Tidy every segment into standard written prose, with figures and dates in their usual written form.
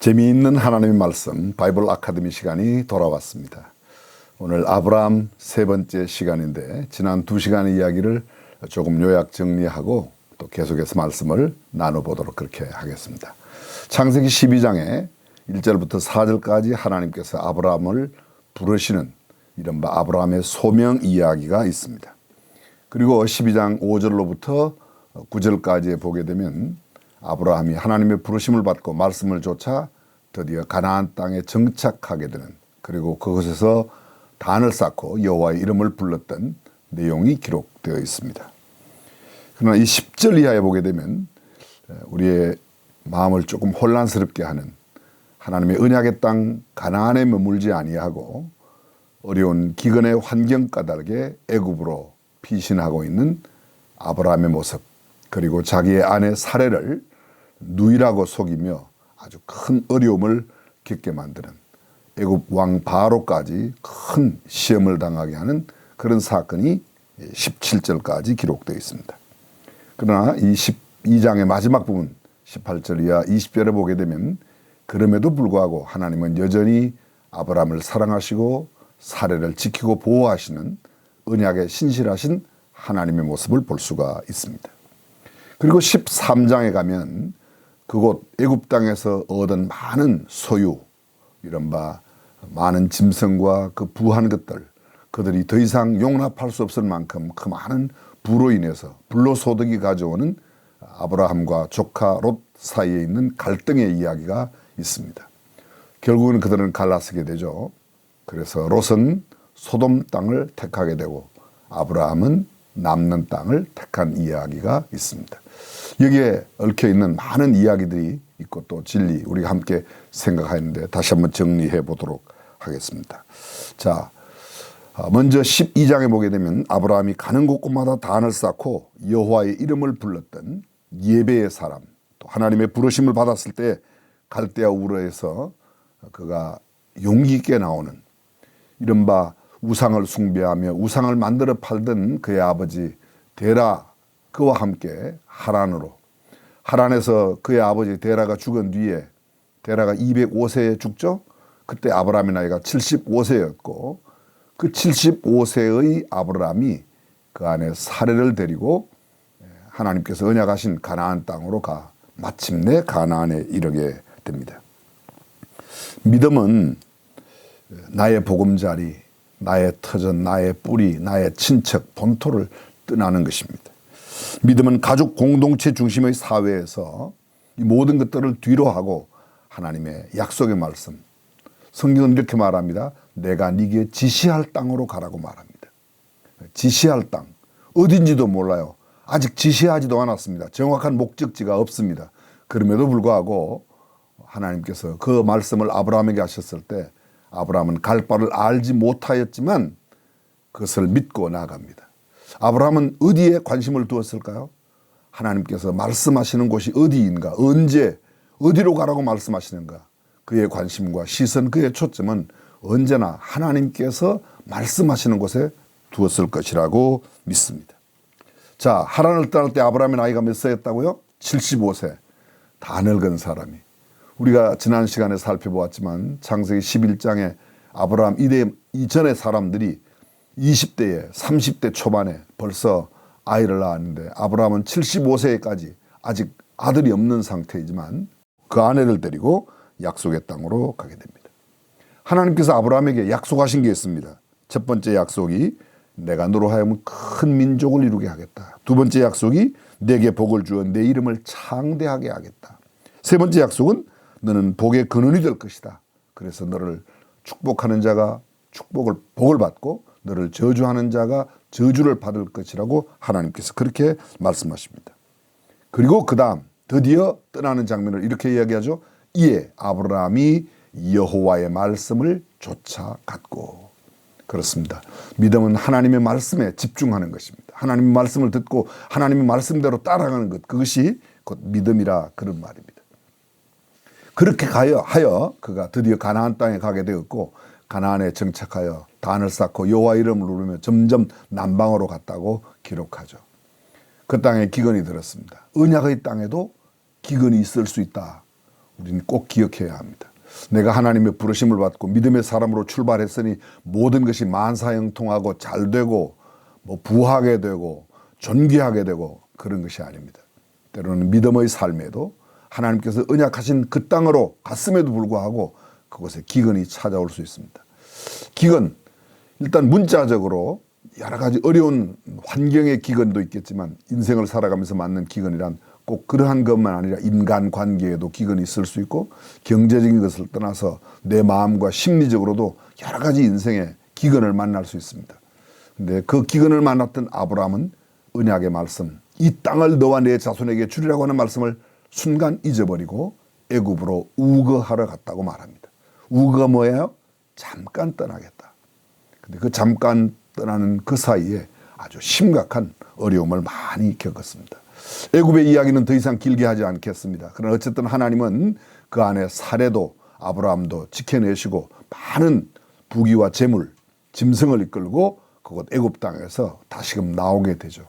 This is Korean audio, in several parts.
재미있는 하나님의 말씀 바이블 아카데미 시간이 돌아왔습니다. 오늘 아브라함 세 번째 시간인데 지난 두 시간의 이야기를 조금 요약 정리하고 또 계속해서 말씀을 나눠보도록 그렇게 하겠습니다. 창세기 12장에 1절부터 4절까지 하나님께서 아브라함을 부르시는 이른바 아브라함의 소명 이야기가 있습니다. 그리고 12장 5절로부터 9절까지 보게 되면 아브라함이 하나님의 부르심을 받고 말씀을 좇아 드디어 가나안 땅에 정착하게 되는, 그리고 그곳에서 단을 쌓고 여호와의 이름을 불렀던 내용이 기록되어 있습니다. 그러나 이 10절 이하에 보게 되면 우리의 마음을 조금 혼란스럽게 하는, 하나님의 언약의 땅 가나안에 머물지 아니하고 어려운 기근의 환경 까닭에 애굽으로 피신하고 있는 아브라함의 모습, 그리고 자기의 아내 사레를 누이라고 속이며 아주 큰 어려움을 겪게 만드는 애굽 왕 바로까지 큰 시험을 당하게 하는 그런 사건이 17절까지 기록되어 있습니다. 그러나 이 12장의 마지막 부분 18절 이하 20절에 보게 되면 그럼에도 불구하고 하나님은 여전히 아브라함을 사랑하시고 사레를 지키고 보호하시는 언약에 신실하신 하나님의 모습을 볼 수가 있습니다. 그리고 13장에 가면 그곳 애굽 땅에서 얻은 많은 소유, 이른바 많은 짐승과 그 부한 것들, 그들이 더 이상 용납할 수 없을 만큼 그 많은 부로 인해서 불로소득이 가져오는 아브라함과 조카 롯 사이에 있는 갈등의 이야기가 있습니다. 결국은 그들은 갈라서게 되죠. 그래서 롯은 소돔 땅을 택하게 되고 아브라함은 남는 땅을 택한 이야기가 있습니다. 여기에 얽혀있는 많은 이야기들이 있고 또 진리, 우리가 함께 생각하는데 다시 한번 정리해 보도록 하겠습니다. 자, 먼저 12장에 보게 되면 아브라함이 가는 곳곳마다 단을 쌓고 여호와의 이름을 불렀던 예배의 사람, 또 하나님의 부르심을 받았을 때 갈대아 우르에서 그가 용기 있게 나오는, 이른바 우상을 숭배하며 우상을 만들어 팔던 그의 아버지 데라, 그와 함께 하란에서 그의 아버지 데라가 죽은 뒤에, 데라가 205세에 죽죠. 그때 아브라함의 나이가 75세였고 그 75세의 아브라함이 그 안에 사레를 데리고 하나님께서 언약하신 가나안 땅으로 가 마침내 가나안에 이르게 됩니다. 믿음은 나의 보금자리, 나의 터전, 나의 뿌리, 나의 친척, 본토를 떠나는 것입니다. 믿음은 가족 공동체 중심의 사회에서 이 모든 것들을 뒤로 하고 하나님의 약속의 말씀, 성경은 이렇게 말합니다. 내가 네게 지시할 땅으로 가라고 말합니다. 지시할 땅, 어딘지도 몰라요. 아직 지시하지도 않았습니다. 정확한 목적지가 없습니다. 그럼에도 불구하고 하나님께서 그 말씀을 아브라함에게 하셨을 때 아브라함은 갈 바를 알지 못하였지만 그것을 믿고 나아갑니다. 아브라함은 어디에 관심을 두었을까요? 하나님께서 말씀하시는 곳이 어디인가, 언제, 어디로 가라고 말씀하시는가, 그의 관심과 시선, 그의 초점은 언제나 하나님께서 말씀하시는 곳에 두었을 것이라고 믿습니다. 자, 하란을 떠날 때 아브라함의 나이가 몇 세였다고요? 75세. 다 늙은 사람이. 우리가 지난 시간에 살펴보았지만 창세기 11장에 아브라함 이전의 사람들이 20대에 30대 초반에 벌써 아이를 낳았는데 아브라함은 75세까지 아직 아들이 없는 상태이지만 그 아내를 데리고 약속의 땅으로 가게 됩니다. 하나님께서 아브라함에게 약속하신 게 있습니다. 첫 번째 약속이 내가 너로 하여금 큰 민족을 이루게 하겠다. 두 번째 약속이 내게 복을 주어 내 이름을 창대하게 하겠다. 세 번째 약속은 너는 복의 근원이 될 것이다. 그래서 너를 축복하는 자가 복을 받고 너를 저주하는 자가 저주를 받을 것이라고 하나님께서 그렇게 말씀하십니다. 그리고 그 다음 드디어 떠나는 장면을 이렇게 이야기하죠. 이에 아브라함이 여호와의 말씀을 쫓아갔고. 그렇습니다. 믿음은 하나님의 말씀에 집중하는 것입니다. 하나님의 말씀을 듣고 하나님의 말씀대로 따라가는 것, 그것이 곧 믿음이라 그런 말입니다. 그렇게 하여 그가 드디어 가나안 땅에 가게 되었고 가나안에 정착하여 단을 쌓고 여호와 이름을 부르며 점점 남방으로 갔다고 기록하죠. 그 땅에 기근이 들었습니다. 언약의 땅에도 기근이 있을 수 있다. 우리는 꼭 기억해야 합니다. 내가 하나님의 부르심을 받고 믿음의 사람으로 출발했으니 모든 것이 만사형통하고 잘되고 뭐 부하게 되고 존귀하게 되고 그런 것이 아닙니다. 때로는 믿음의 삶에도 하나님께서 언약하신 그 땅으로 갔음에도 불구하고 그곳에 기근이 찾아올 수 있습니다. 기근, 일단 문자적으로 여러 가지 어려운 환경의 기근도 있겠지만 인생을 살아가면서 맞는 기근이란 꼭 그러한 것만 아니라 인간관계에도 기근이 있을 수 있고 경제적인 것을 떠나서 내 마음과 심리적으로도 여러 가지 인생의 기근을 만날 수 있습니다. 근데 그 기근을 만났던 아브라함은 언약의 말씀, 이 땅을 너와 내 자손에게 주리라고 하는 말씀을 순간 잊어버리고 애굽으로 우거하러 갔다고 말합니다. 우거가 뭐예요? 잠깐 떠나겠다. 근데 그 잠깐 떠나는 그 사이에 아주 심각한 어려움을 많이 겪었습니다. 애굽의 이야기는 더 이상 길게 하지 않겠습니다. 그러나 어쨌든 하나님은 그 안에 사례도 아브라함도 지켜내시고 많은 부귀와 재물, 짐승을 이끌고 그곳 애굽 땅에서 다시금 나오게 되죠.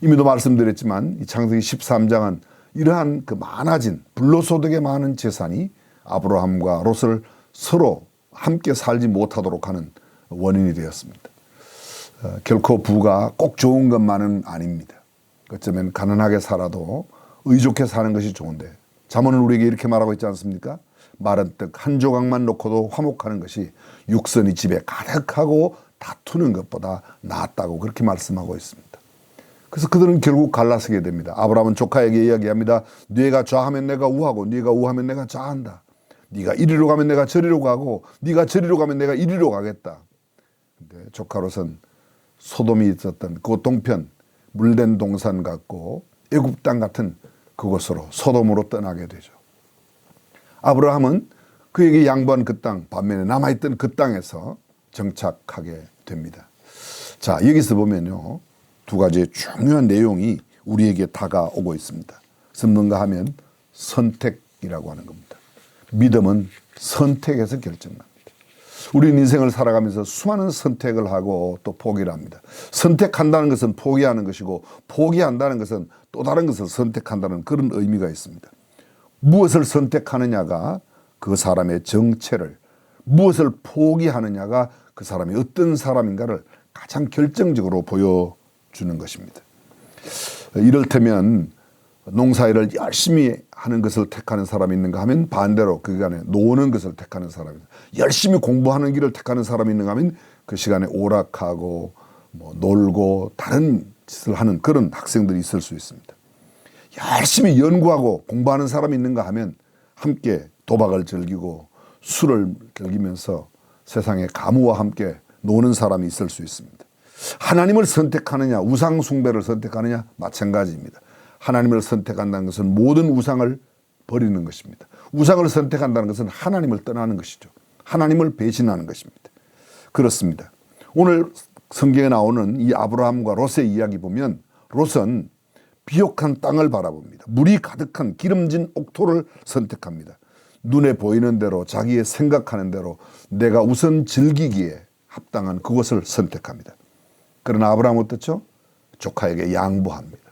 이미도 말씀드렸지만 이 창세기 13장은 이러한 그 많아진 불로소득의 많은 재산이 아브라함과 롯을 서로 함께 살지 못하도록 하는 원인이 되었습니다. 결코 부가 꼭 좋은 것만은 아닙니다. 어쩌면 가난하게 살아도 의족해 사는 것이 좋은데 잠언은 우리에게 이렇게 말하고 있지 않습니까? 마른 떡 한 조각만 놓고도 화목하는 것이 육선이 집에 가득하고 다투는 것보다 낫다고 그렇게 말씀하고 있습니다. 그래서 그들은 결국 갈라서게 됩니다. 아브라함은 조카에게 이야기합니다. 네가 좌하면 내가 우하고 네가 우하면 내가 좌한다. 네가 이리로 가면 내가 저리로 가고 네가 저리로 가면 내가 이리로 가겠다. 근데 조카 롯은 소돔이 있었던 그 동편 물된 동산 같고 애굽 땅 같은 그곳으로 소돔으로 떠나게 되죠. 아브라함은 그에게 양보한 그 땅, 반면에 남아있던 그 땅에서 정착하게 됩니다. 자, 여기서 보면요, 두 가지의 중요한 내용이 우리에게 다가오고 있습니다. 선뭔가 하면 선택이라고 하는 겁니다. 믿음은 선택에서 결정납니다. 우리는 인생을 살아가면서 수많은 선택을 하고 또 포기를 합니다. 선택한다는 것은 포기하는 것이고 포기한다는 것은 또 다른 것을 선택한다는 그런 의미가 있습니다. 무엇을 선택하느냐가 그 사람의 정체를, 무엇을 포기하느냐가 그 사람이 어떤 사람인가를 가장 결정적으로 보여주는 것입니다. 이를테면 농사일을 열심히 하는 것을 택하는 사람이 있는가 하면 반대로 그 시간에 노는 것을 택하는 사람입니다. 열심히 공부하는 길을 택하는 사람이 있는가 하면 그 시간에 오락하고 뭐 놀고 다른 짓을 하는 그런 학생들이 있을 수 있습니다. 열심히 연구하고 공부하는 사람이 있는가 하면 함께 도박을 즐기고 술을 즐기면서 세상의 가무와 함께 노는 사람이 있을 수 있습니다. 하나님을 선택하느냐 우상 숭배를 선택하느냐 마찬가지입니다. 하나님을 선택한다는 것은 모든 우상을 버리는 것입니다. 우상을 선택한다는 것은 하나님을 떠나는 것이죠. 하나님을 배신하는 것입니다. 그렇습니다. 오늘 성경에 나오는 이 아브라함과 롯의 이야기 보면 롯은 비옥한 땅을 바라봅니다. 물이 가득한 기름진 옥토를 선택합니다. 눈에 보이는 대로 자기의 생각하는 대로 내가 우선 즐기기에 합당한 그것을 선택합니다. 그러나 아브라함은 어떻죠? 조카에게 양보합니다.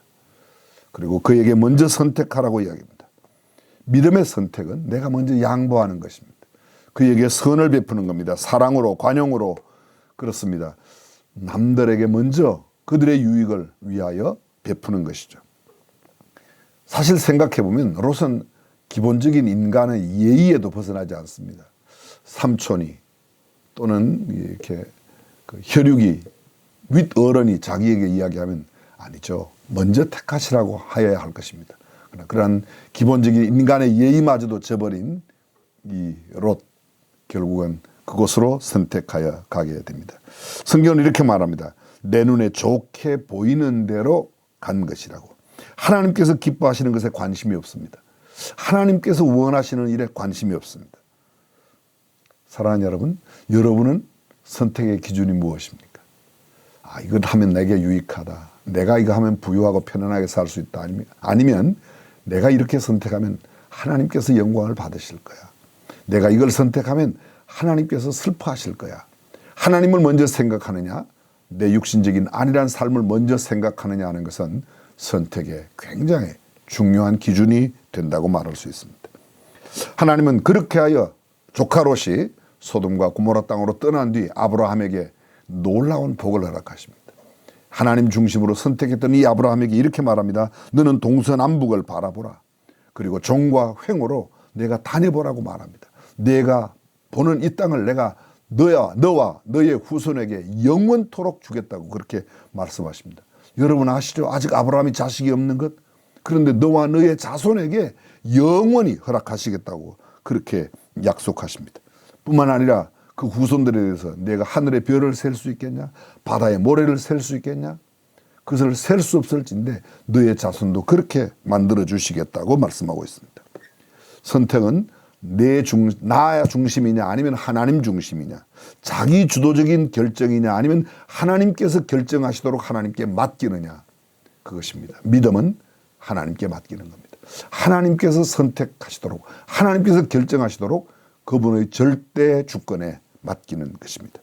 그리고 그에게 먼저 선택하라고 이야기합니다. 믿음의 선택은 내가 먼저 양보하는 것입니다. 그에게 선을 베푸는 겁니다. 사랑으로, 관용으로. 그렇습니다. 남들에게 먼저 그들의 유익을 위하여 베푸는 것이죠. 사실 생각해보면 롯은 기본적인 인간의 예의에도 벗어나지 않습니다. 삼촌이 또는 이렇게 그 혈육이 윗어른이 자기에게 이야기하면 아니죠. 먼저 택하시라고 하여야 할 것입니다. 그러한 기본적인 인간의 예의마저도 저버린 이 롯, 결국은 그곳으로 선택하여 가게 됩니다. 성경은 이렇게 말합니다. 내 눈에 좋게 보이는 대로 간 것이라고. 하나님께서 기뻐하시는 것에 관심이 없습니다. 하나님께서 원하시는 일에 관심이 없습니다. 사랑하는 여러분, 여러분은 선택의 기준이 무엇입니까? 이걸 하면 내게 유익하다. 내가 이거 하면 부유하고 편안하게 살 수 있다. 아니면 내가 이렇게 선택하면 하나님께서 영광을 받으실 거야. 내가 이걸 선택하면 하나님께서 슬퍼하실 거야. 하나님을 먼저 생각하느냐, 내 육신적인 안일한 삶을 먼저 생각하느냐 하는 것은 선택의 굉장히 중요한 기준이 된다고 말할 수 있습니다. 하나님은 그렇게 하여 조카 롯이 소돔과 고모라 땅으로 떠난 뒤 아브라함에게 놀라운 복을 허락하십니다. 하나님 중심으로 선택했던 이 아브라함에게 이렇게 말합니다. 너는 동서남북을 바라보라. 그리고 종과 횡으로 내가 다녀보라고 말합니다. 내가 보는 이 땅을 내가 너와 너의 후손에게 영원토록 주겠다고 그렇게 말씀하십니다. 여러분 아시죠? 아직 아브라함이 자식이 없는 것. 그런데 너와 너의 자손에게 영원히 허락하시겠다고 그렇게 약속하십니다. 뿐만 아니라 그 후손들에 대해서 내가 하늘의 별을 셀 수 있겠냐? 바다의 모래를 셀 수 있겠냐? 그것을 셀 수 없을진데 너의 자손도 그렇게 만들어 주시겠다고 말씀하고 있습니다. 선택은 나 중심이냐 아니면 하나님 중심이냐, 자기 주도적인 결정이냐 아니면 하나님께서 결정하시도록 하나님께 맡기느냐, 그것입니다. 믿음은 하나님께 맡기는 겁니다. 하나님께서 선택하시도록, 하나님께서 결정하시도록 그분의 절대 주권에 맡기는 것입니다.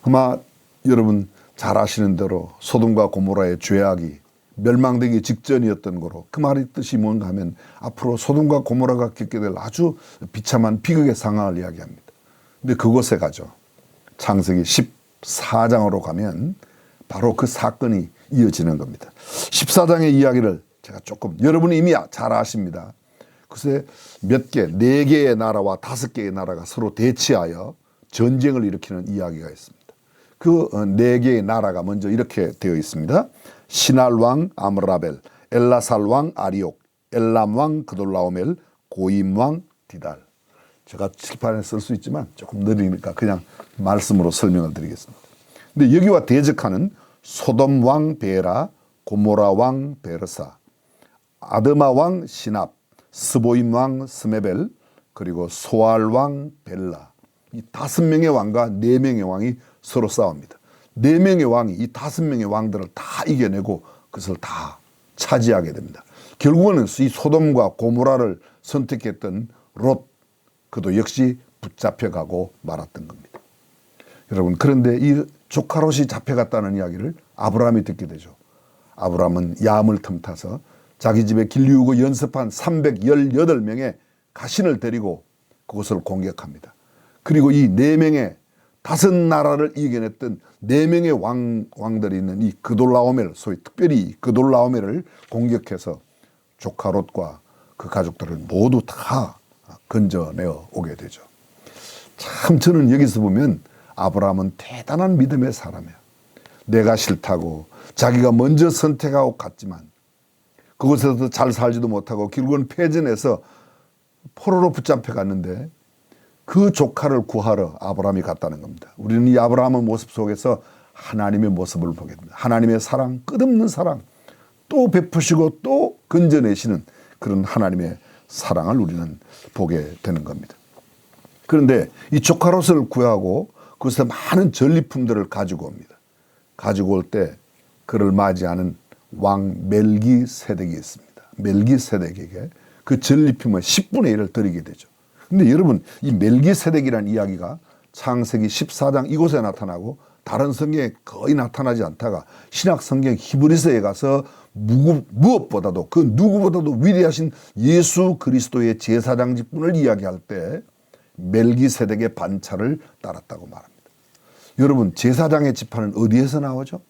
아마 여러분 잘 아시는 대로 소돔과 고모라의 죄악이 멸망되기 직전이었던 거로, 그 말의 뜻이 뭔가 하면 앞으로 소돔과 고모라가 겪게 될 아주 비참한 비극의 상황을 이야기합니다. 근데 그곳에 가죠. 창세기 14장으로 가면 바로 그 사건이 이어지는 겁니다. 14장의 이야기를 제가 조금, 여러분이 이미 잘 아십니다. 글쎄 몇 개, 4개의 나라와 5개의 나라가 서로 대치하여 전쟁을 일으키는 이야기가 있습니다. 그 4개의 나라가 먼저 이렇게 되어 있습니다. 시날 왕 아므라벨, 엘라살 왕 아리옥, 엘람 왕 그돌라오멜, 고임 왕 디달. 제가 칠판에 쓸 수 있지만 조금 느리니까 그냥 말씀으로 설명을 드리겠습니다. 근데 여기와 대적하는 소돔 왕 베라, 고모라 왕 베르사, 아드마 왕 시납, 스보임 왕 스메벨, 그리고 소알 왕 벨라. 이 5명의 왕과 4명의 왕이 서로 싸웁니다. 4명의 왕이 이 5명의 왕들을 다 이겨내고 그것을 다 차지하게 됩니다. 결국은 이 소돔과 고모라를 선택했던 롯, 그도 역시 붙잡혀가고 말았던 겁니다. 여러분, 그런데 이 조카 롯이 잡혀갔다는 이야기를 아브라함이 듣게 되죠. 아브라함은 야음을 틈타서 자기 집에 길리우고 연습한 318명의 가신을 데리고 그것을 공격합니다. 그리고 이 4명의 5나라를 이겨냈던 4명의 왕들이 있는 이 그돌라오멜, 소위 특별히 그돌라오멜을 공격해서 조카 롯과 그 가족들을 모두 다 건져내어 오게 되죠. 참 저는 여기서 보면 아브라함은 대단한 믿음의 사람이야. 내가 싫다고 자기가 먼저 선택하고 갔지만 그곳에서 잘 살지도 못하고 결국은 패전해서 포로로 붙잡혀 갔는데 그 조카를 구하러 아브라함이 갔다는 겁니다. 우리는 이 아브라함의 모습 속에서 하나님의 모습을 보게 됩니다. 하나님의 사랑, 끝없는 사랑, 또 베푸시고 또 건져내시는 그런 하나님의 사랑을 우리는 보게 되는 겁니다. 그런데 이 조카 롯을 구하고 그것에 많은 전리품들을 가지고 옵니다. 가지고 올 때 그를 맞이하는 왕 멜기세덱이 있습니다. 멜기세덱에게 그 전리품의 10분의 1을 드리게 되죠. 근데 여러분, 이 멜기세덱이라는 이야기가 창세기 14장 이곳에 나타나고 다른 성경에 거의 나타나지 않다가 신약 성경 히브리서에 가서 무엇보다도 그 누구보다도 위대하신 예수 그리스도의 제사장 직분을 이야기할 때 멜기세덱의 반차를 따랐다고 말합니다. 여러분, 제사장의 지파는 어디에서 나오죠?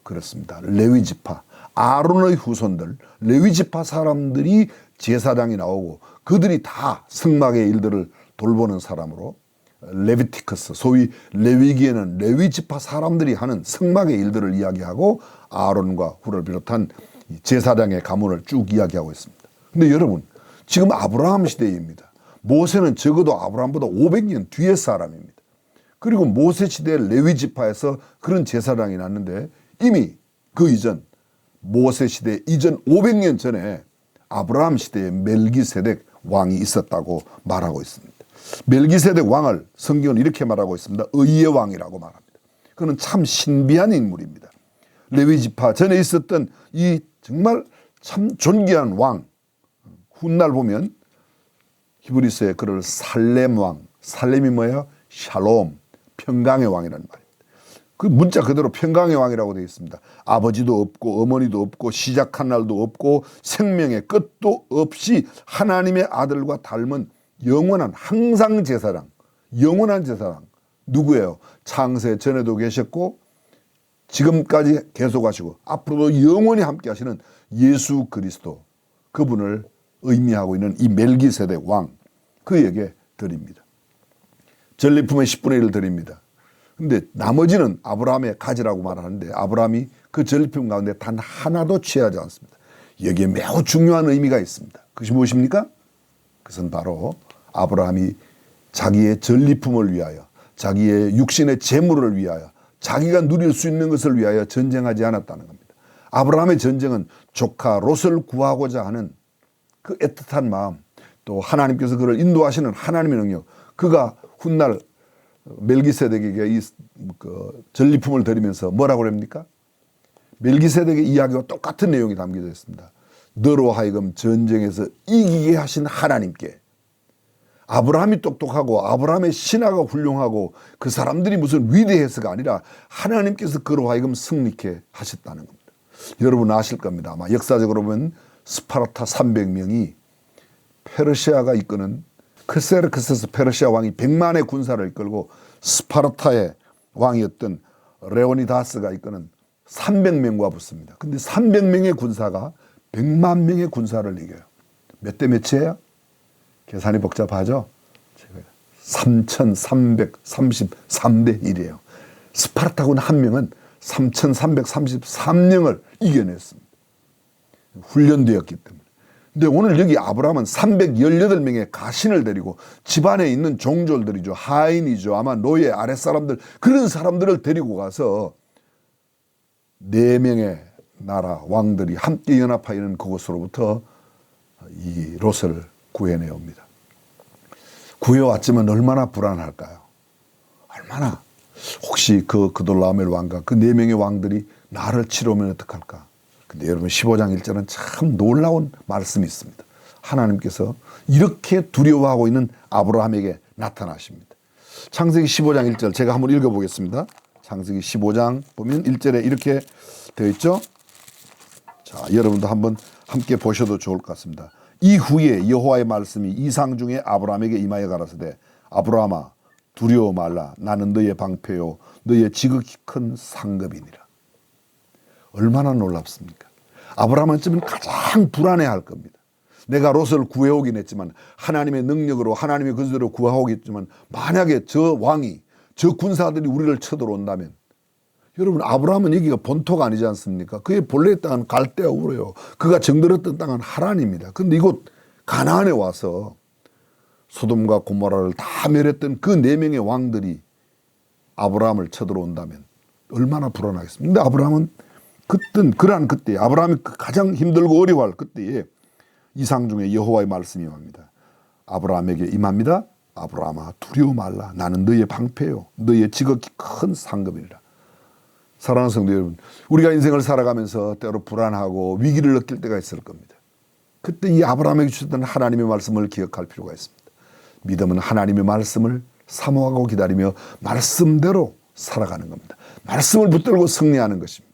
그렇습니다. 레위 지파, 아론의 후손들, 레위 지파 사람들이 제사장이 나오고 그들이 다 성막의 일들을 돌보는 사람으로 레비티커스, 소위 레위기에는 레위 지파 사람들이 하는 성막의 일들을 이야기하고 아론과 훌을 비롯한 제사장의 가문을 쭉 이야기하고 있습니다. 근데 여러분, 지금 아브라함 시대입니다. 모세는 적어도 아브라함보다 500년 뒤의 사람입니다. 그리고 모세 시대 레위 지파에서 그런 제사장이 났는데 이미 그 이전 모세 시대 이전 500년 전에 아브라함 시대에 멜기세덱 왕이 있었다고 말하고 있습니다. 멜기세덱 왕을 성경은 이렇게 말하고 있습니다. 의의 왕이라고 말합니다. 그는 참 신비한 인물입니다. 레위 지파 전에 있었던 이 정말 참 존귀한 왕, 훗날 보면 히브리서에 그를 살렘 왕, 살렘이 뭐예요? 샬롬, 평강의 왕이라는 말입니다. 그 문자 그대로 평강의 왕이라고 되어 있습니다. 아버지도 없고 어머니도 없고 시작한 날도 없고 생명의 끝도 없이 하나님의 아들과 닮은 영원한 항상 제사장, 영원한 제사장 누구예요? 창세 전에도 계셨고 지금까지 계속하시고 앞으로도 영원히 함께 하시는 예수 그리스도, 그분을 의미하고 있는 이 멜기세덱 왕, 그에게 드립니다. 전리품의 10분의 1을 드립니다. 근데 나머지는 아브라함의 가지라고 말하는데 아브라함이 그 전리품 가운데 단 하나도 취하지 않습니다. 여기에 매우 중요한 의미가 있습니다. 그것이 무엇입니까? 그것은 바로 아브라함이 자기의 전리품을 위하여, 자기의 육신의 재물을 위하여, 자기가 누릴 수 있는 것을 위하여 전쟁하지 않았다는 겁니다. 아브라함의 전쟁은 조카 롯을 구하고자 하는 그 애틋한 마음, 또 하나님께서 그를 인도하시는 하나님의 능력, 그가 훗날 멜기세덱에게 이 전리품을 드리면서 뭐라고 합니까? 멜기세덱의 이야기와 똑같은 내용이 담겨져 있습니다. 너로 하여금 전쟁에서 이기게 하신 하나님께, 아브라함이 똑똑하고 아브라함의 신화가 훌륭하고 그 사람들이 무슨 위대해서가 아니라 하나님께서 그로 하여금 승리케 하셨다는 겁니다. 여러분 아실 겁니다. 아마 역사적으로 보면 스파르타 300명이 페르시아가 이끄는 크세르크세스 페르시아 왕이 100만의 군사를 이끌고 스파르타의 왕이었던 레오니다스가 이끄는 300명과 붙습니다. 근데 300명의 군사가 100만 명의 군사를 이겨요. 몇 대 몇이에요? 계산이 복잡하죠? 3,333대 1이에요. 스파르타군 한 명은 3,333명을 이겨냈습니다. 훈련되었기 때문에. 근데 오늘 여기 아브라함은 318명의 가신을 데리고 집안에 있는 종졸들이죠. 하인이죠. 아마 노예 아랫사람들, 그런 사람들을 데리고 가서 4명의 나라 왕들이 함께 연합하여 있는 그곳으로부터 이 롯을 구해내 옵니다. 구해왔지만 얼마나 불안할까요? 얼마나. 혹시 그 그돌라오멜 왕과 그 4명의 왕들이 나를 치러오면 어떡할까? 근데 여러분 15장 1절은 참 놀라운 말씀이 있습니다. 하나님께서 이렇게 두려워하고 있는 아브라함에게 나타나십니다. 창세기 15장 1절 제가 한번 읽어보겠습니다. 창세기 15장 보면 1절에 이렇게 되어 있죠. 자, 여러분도 한번 함께 보셔도 좋을 것 같습니다. 이후에 여호와의 말씀이 이상 중에 아브라함에게 임하여 가라사대 아브라함아 두려워 말라. 나는 너의 방패요 너의 지극히 큰 상급이니라. 얼마나 놀랍습니까? 아브라함은 지금 가장 불안해할 겁니다. 내가 롯을 구해오긴 했지만 하나님의 능력으로 하나님의 그대로 구하오겠지만 만약에 저 왕이 저 군사들이 우리를 쳐들어온다면, 여러분 아브라함은 여기가 본토가 아니지 않습니까? 그의 본래 땅은 갈대아 우르요. 그가 정들었던 땅은 하란입니다. 그런데 이곳 가나안에 와서 소돔과 고모라를 다 멸했던 그 4명의 왕들이 아브라함을 쳐들어온다면 얼마나 불안하겠습니까? 근데 아브라함은 그러한 그때 아브라함이 가장 힘들고 어려워할 그때에 이상 중에 여호와의 말씀이 임합니다. 아브라함에게 임합니다. 아브라함아 두려워 말라. 나는 너의 방패요 너의 지극히 큰 상급이라. 사랑하는 성도 여러분, 우리가 인생을 살아가면서 때로 불안하고 위기를 느낄 때가 있을 겁니다. 그때 이 아브라함에게 주셨던 하나님의 말씀을 기억할 필요가 있습니다. 믿음은 하나님의 말씀을 사모하고 기다리며 말씀대로 살아가는 겁니다. 말씀을 붙들고 승리하는 것입니다.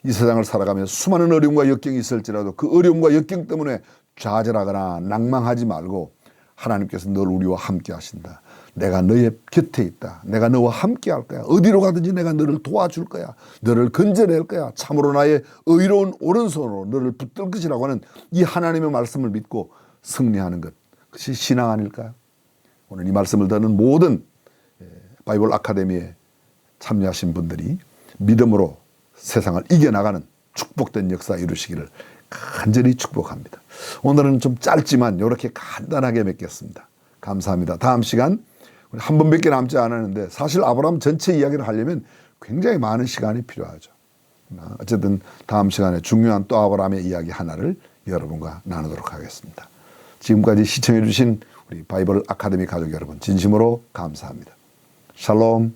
이 세상을 살아가며 수많은 어려움과 역경이 있을지라도 그 어려움과 역경 때문에 좌절하거나 낭망하지 말고 하나님께서 늘 우리와 함께 하신다. 내가 너의 곁에 있다. 내가 너와 함께 할 거야. 어디로 가든지 내가 너를 도와줄 거야. 너를 건져낼 거야. 참으로 나의 의로운 오른손으로 너를 붙들 것이라고 하는 이 하나님의 말씀을 믿고 승리하는 것, 그것이 신앙 아닐까요? 오늘 이 말씀을 듣는 모든 바이블 아카데미에 참여하신 분들이 믿음으로 세상을 이겨나가는 축복된 역사 이루시기를 간절히 축복합니다. 오늘은 좀 짧지만 이렇게 간단하게 맺겠습니다. 감사합니다. 다음 시간 한 번밖에 남지 않았는데 사실 아브라함 전체 이야기를 하려면 굉장히 많은 시간이 필요하죠. 어쨌든 다음 시간에 중요한 또 아브라함의 이야기 하나를 여러분과 나누도록 하겠습니다. 지금까지 시청해 주신 우리 바이블 아카데미 가족 여러분 진심으로 감사합니다. 샬롬.